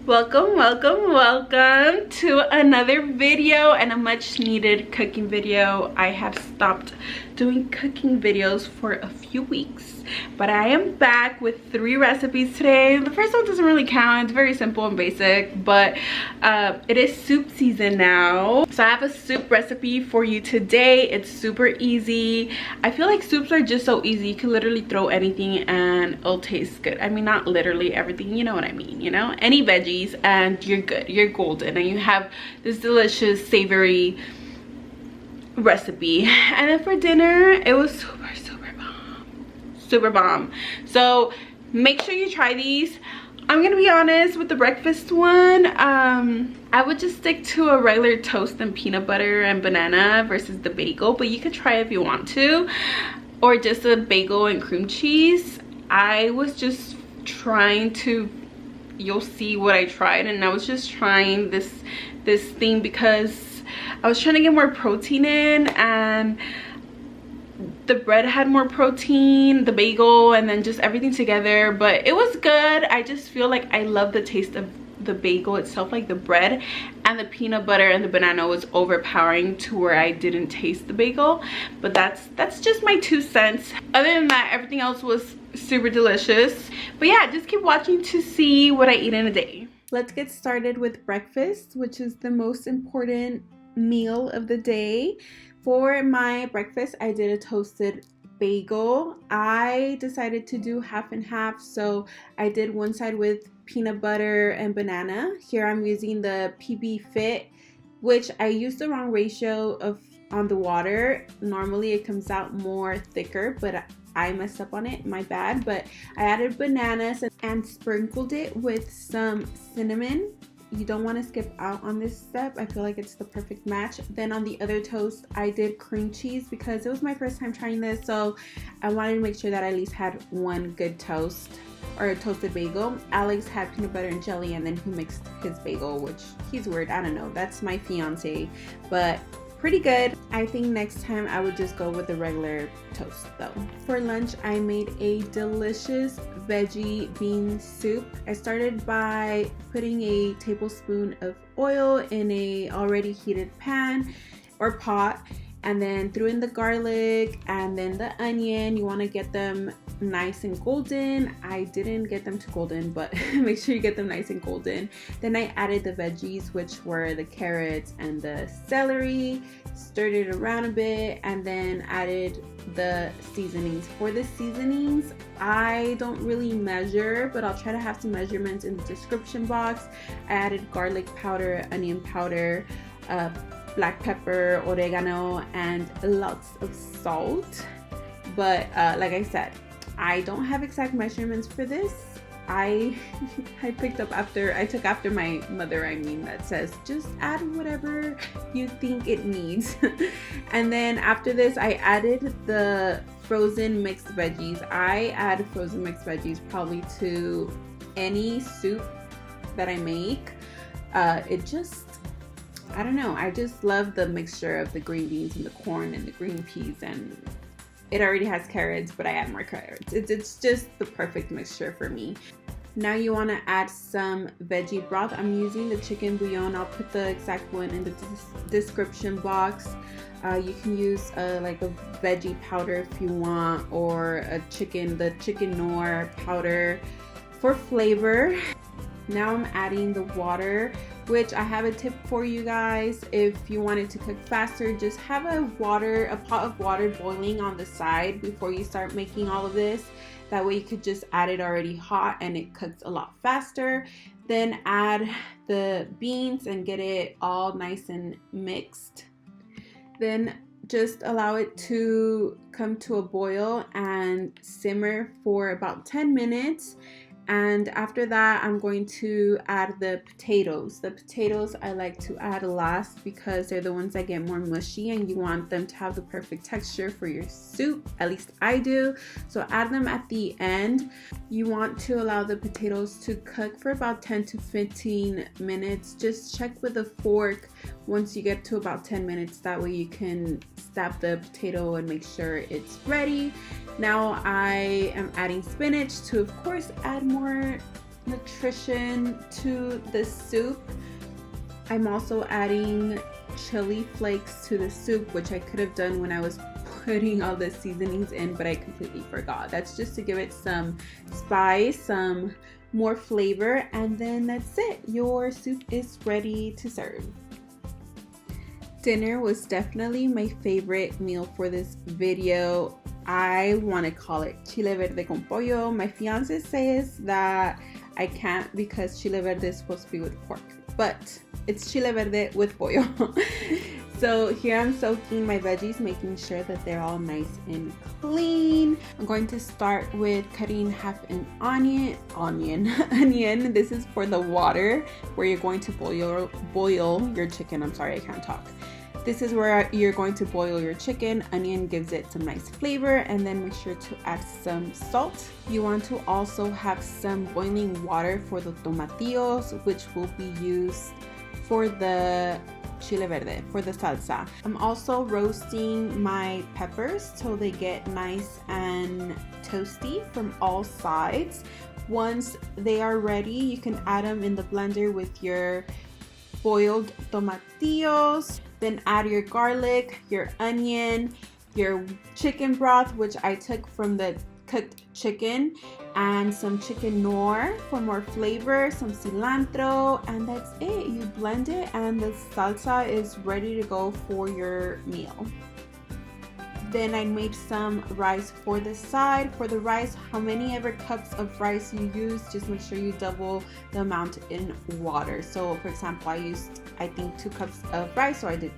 Welcome to another video, and a much needed cooking video. I have stopped doing cooking videos for a few weeks, but I am back with 3 recipes today. The first one doesn't really count, it's very simple and basic, but it is soup season now. So I have a soup recipe for you today. It's super easy. I feel like soups are just so easy. You can literally throw anything and it'll taste good. I mean, not literally everything, you know what I mean, you know? Any veggies and you're good, you're golden, and you have this delicious savory recipe. And then for dinner, it was super bomb. So make sure you try these. I'm gonna be honest with the breakfast one, I would just stick to a regular toast and peanut butter and banana versus the bagel, but you could try it if you want to, or just a bagel and cream cheese. I was just trying to, you'll see what I tried, and I was just trying this thing because I was trying to get more protein in, and the bread had more protein, the bagel, and then just everything together. But it was good. I just feel like I love the taste of the bagel itself, like the bread, and the peanut butter and the banana was overpowering to where I didn't taste the bagel. But that's just my 2 cents. Other than that, everything else was super delicious. But yeah, just keep watching to see what I eat in a day. Let's get started with breakfast, which is the most important meal of the day. For my breakfast, I did a toasted bagel. I decided to do half and half, so I did one side with peanut butter and banana. Here I'm using the PB Fit, which I used the wrong ratio on the water. Normally it comes out more thicker, but I messed up on it, my bad. But I added bananas and sprinkled it with some cinnamon. You don't want to skip out on this step. I feel like it's the perfect match. Then on the other toast, I did cream cheese because it was my first time trying this, so I wanted to make sure that I at least had one good toast or a toasted bagel. Alex had peanut butter and jelly, and then he mixed his bagel, which he's weird, I don't know, that's my fiance, but pretty good. I think next time I would just go with the regular toast though. For lunch, I made a delicious veggie bean soup. I started by putting a tablespoon of oil in a already heated pan or pot, and then threw in the garlic and then the onion. You want to get them nice and golden. I didn't get them too golden, but make sure you get them nice and golden. Then I added the veggies, which were the carrots and the celery, stirred it around a bit, and then added the seasonings. For the seasonings, I don't really measure, but I'll try to have some measurements in the description box. I added garlic powder, onion powder, black pepper, oregano, and lots of salt. But like I said, I don't have exact measurements for this. I took after my mother, I mean, that says just add whatever you think it needs. And then after this, I added the frozen mixed veggies. I add frozen mixed veggies probably to any soup that I make. I don't know, I just love the mixture of the green beans and the corn and the green peas, and it already has carrots, but I add more carrots. It's just the perfect mixture for me. Now you want to add some veggie broth. I'm using the Chicken Bouillon. I'll put the exact one in the description box. You can use like a veggie powder if you want, or the chicken noir powder for flavor. Now I'm adding the water, which I have a tip for you guys. If you want it to cook faster, just have a pot of water boiling on the side before you start making all of this. That way you could just add it already hot and it cooks a lot faster. Then add the beans and get it all nice and mixed. Then just allow it to come to a boil and simmer for about 10 minutes. And after that, I'm going to add the potatoes. The potatoes I like to add last because they're the ones that get more mushy and you want them to have the perfect texture for your soup. At least I do. So add them at the end. You want to allow the potatoes to cook for about 10 to 15 minutes. Just check with a fork once you get to about 10 minutes. That way you can stab the potato and make sure it's ready. Now I am adding spinach to, of course, add more nutrition to the soup. I'm also adding chili flakes to the soup, which I could have done when I was putting all the seasonings in, but I completely forgot. That's just to give it some spice, some more flavor, and then that's it. Your soup is ready to serve. Dinner was definitely my favorite meal for this video. I want to call it chile verde con pollo. My fiance says that I can't because chile verde is supposed to be with pork, but it's chile verde with pollo. So here I'm soaking my veggies, making sure that they're all nice and clean. I'm going to start with cutting half an onion. This is for the water where you're going to boil your chicken. I'm sorry, I can't talk. This is where you're going to boil your chicken. Onion gives it some nice flavor, and then make sure to add some salt. You want to also have some boiling water for the tomatillos, which will be used for the chile verde, for the salsa. I'm also roasting my peppers so they get nice and toasty from all sides. Once they are ready, you can add them in the blender with your boiled tomatillos. Then add your garlic, your onion, your chicken broth, which I took from the cooked chicken, and some chicken noir for more flavor, some cilantro, and that's it. You blend it and the salsa is ready to go for your meal. Then I made some rice for the side. For the rice, how many ever cups of rice you use, just make sure you double the amount in water. So for example, I used, I think, 2 cups of rice, so I did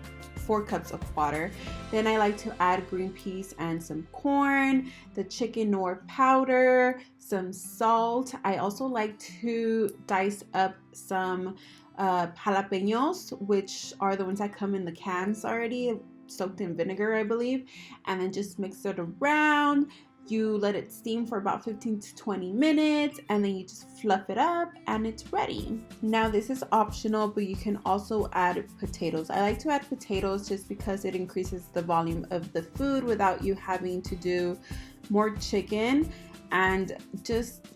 4 cups of water. Then I like to add green peas and some corn, the chicken noir powder, some salt. I also like to dice up some jalapenos, which are the ones that come in the cans already, soaked in vinegar, I believe, and then just mix it around. You let it steam for about 15 to 20 minutes, and then you just fluff it up and it's ready. Now this is optional, but you can also add potatoes. I like to add potatoes just because it increases the volume of the food without you having to do more chicken, and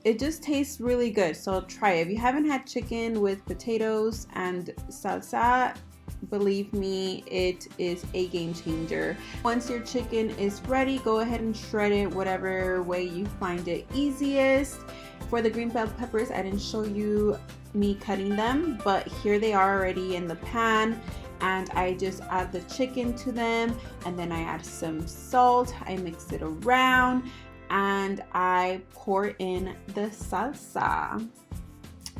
it just tastes really good. So try it. If you haven't had chicken with potatoes and salsa, believe me, it is a game changer. Once your chicken is ready, go ahead and shred it whatever way you find it easiest. For the green bell peppers, I didn't show you me cutting them, but here they are already in the pan, and I just add the chicken to them, and then I add some salt. I mix it around and I pour in the salsa.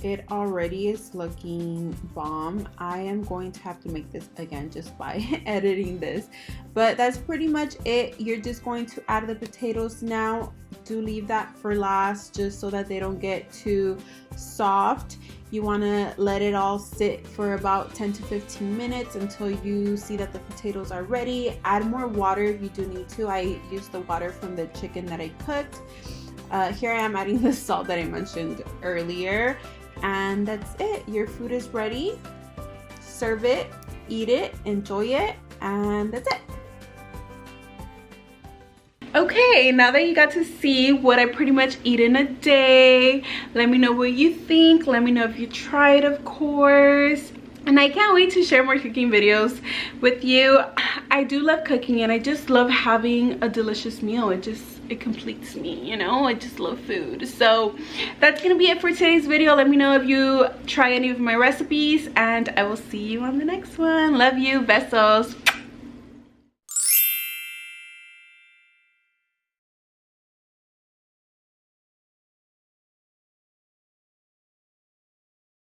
It already is looking bomb. I am going to have to make this again just by editing this, but that's pretty much it. You're just going to add the potatoes now. Do leave that for last just so that they don't get too soft. You want to let it all sit for about 10 to 15 minutes until you see that the potatoes are ready. Add more water if you do need to. I used the water from the chicken that I cooked. Here I am adding the salt that I mentioned earlier. And that's it. Your food is ready. Serve it, eat it, enjoy it, and that's it. Okay, now that you got to see what I pretty much eat in a day, let me know what you think. Let me know if you tried, of course. And I can't wait to share more cooking videos with you. I do love cooking, and I just love having a delicious meal. It completes me, you know. I just love food. So that's gonna be it for today's video. Let me know if you try any of my recipes, and I will see you on the next one. Love you. Besos.